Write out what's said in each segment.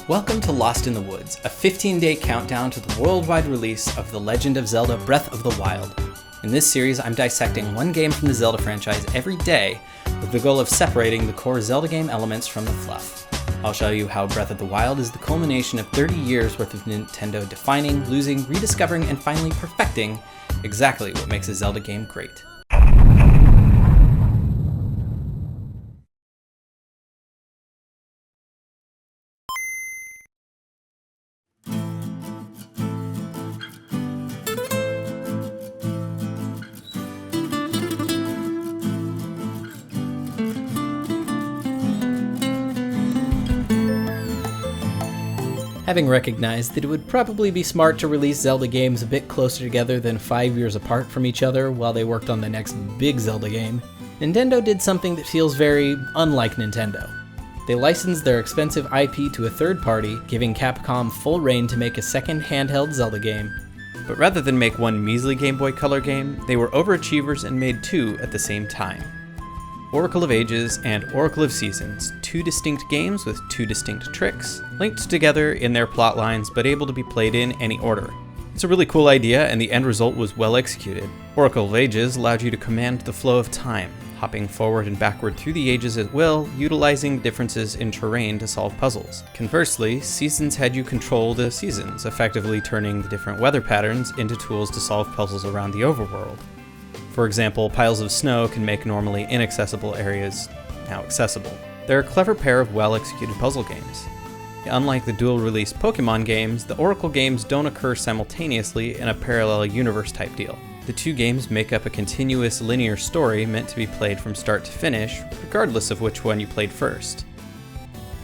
Welcome to Lost in the Woods, a 15-day countdown to the worldwide release of The Legend of Zelda Breath of the Wild. In this series, I'm dissecting one game from the Zelda franchise every day with the goal of separating the core Zelda game elements from the fluff. I'll show you how Breath of the Wild is the culmination of 30 years worth of Nintendo defining, losing, rediscovering, and finally perfecting exactly what makes a Zelda game great. Having recognized that it would probably be smart to release Zelda games a bit closer together than 5 years apart from each other while they worked on the next big Zelda game, Nintendo did something that feels very unlike Nintendo. They licensed their expensive IP to a third party, giving Capcom full reign to make a second handheld Zelda game. But rather than make one measly Game Boy Color game, they were overachievers and made two at the same time. Oracle of Ages and Oracle of Seasons, two distinct games with two distinct tricks, linked together in their plot lines but able to be played in any order. It's a really cool idea and the end result was well executed. Oracle of Ages allowed you to command the flow of time, hopping forward and backward through the ages at will, utilizing differences in terrain to solve puzzles. Conversely, Seasons had you control the seasons, effectively turning the different weather patterns into tools to solve puzzles around the overworld. For example, piles of snow can make normally inaccessible areas now accessible. They're a clever pair of well-executed puzzle games. Unlike the dual-release Pokemon games, the Oracle games don't occur simultaneously in a parallel universe type deal. The two games make up a continuous linear story meant to be played from start to finish, regardless of which one you played first.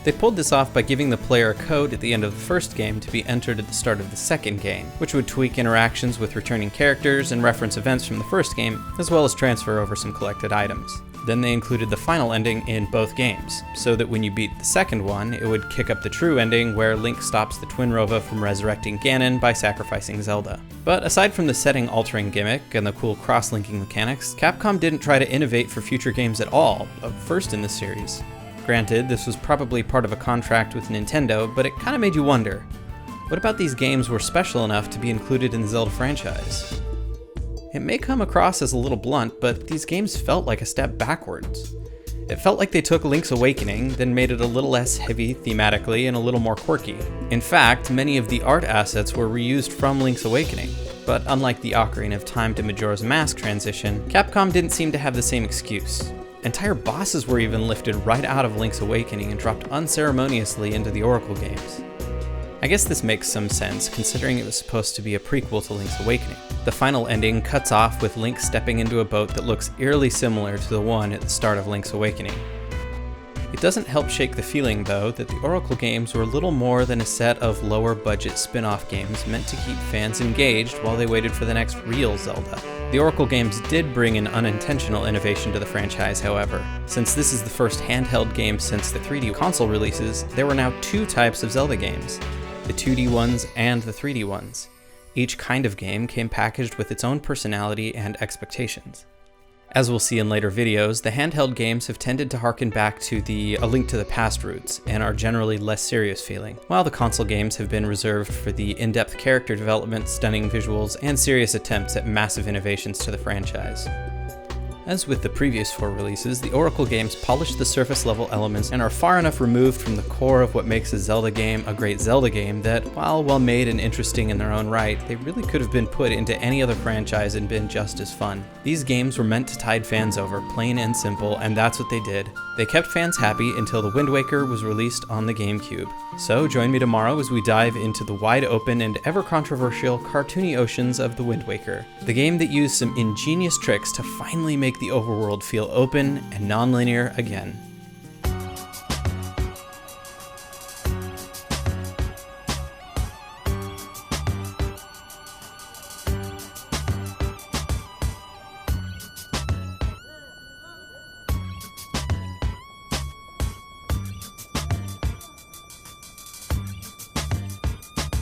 They pulled this off by giving the player a code at the end of the first game to be entered at the start of the second game, which would tweak interactions with returning characters and reference events from the first game, as well as transfer over some collected items. Then they included the final ending in both games, so that when you beat the second one, it would kick up the true ending where Link stops the Twin Rova from resurrecting Ganon by sacrificing Zelda. But aside from the setting-altering gimmick and the cool cross-linking mechanics, Capcom didn't try to innovate for future games at all, first in the series. Granted, this was probably part of a contract with Nintendo, but it kinda made you wonder, what about these games were special enough to be included in the Zelda franchise? It may come across as a little blunt, but these games felt like a step backwards. It felt like they took Link's Awakening, then made it a little less heavy thematically and a little more quirky. In fact, many of the art assets were reused from Link's Awakening. But unlike the Ocarina of Time to Majora's Mask transition, Capcom didn't seem to have the same excuse. Entire bosses were even lifted right out of Link's Awakening and dropped unceremoniously into the Oracle games. I guess this makes some sense, considering it was supposed to be a prequel to Link's Awakening. The final ending cuts off with Link stepping into a boat that looks eerily similar to the one at the start of Link's Awakening. It doesn't help shake the feeling, though, that the Oracle games were little more than a set of lower-budget spin-off games meant to keep fans engaged while they waited for the next real Zelda. The Oracle games did bring an unintentional innovation to the franchise, however. Since this is the first handheld game since the 3D console releases, there were now two types of Zelda games, the 2D ones and the 3D ones. Each kind of game came packaged with its own personality and expectations. As we'll see in later videos, the handheld games have tended to harken back to the A Link to the Past roots and are generally less serious feeling, while the console games have been reserved for the in-depth character development, stunning visuals, and serious attempts at massive innovations to the franchise. As with the previous four releases, the Oracle games polish the surface-level elements and are far enough removed from the core of what makes a Zelda game a great Zelda game that, while well made and interesting in their own right, they really could have been put into any other franchise and been just as fun. These games were meant to tide fans over, plain and simple, and that's what they did. They kept fans happy until The Wind Waker was released on the GameCube. So join me tomorrow as we dive into the wide-open and ever-controversial cartoony oceans of The Wind Waker, the game that used some ingenious tricks to finally make the overworld feel open and non-linear again.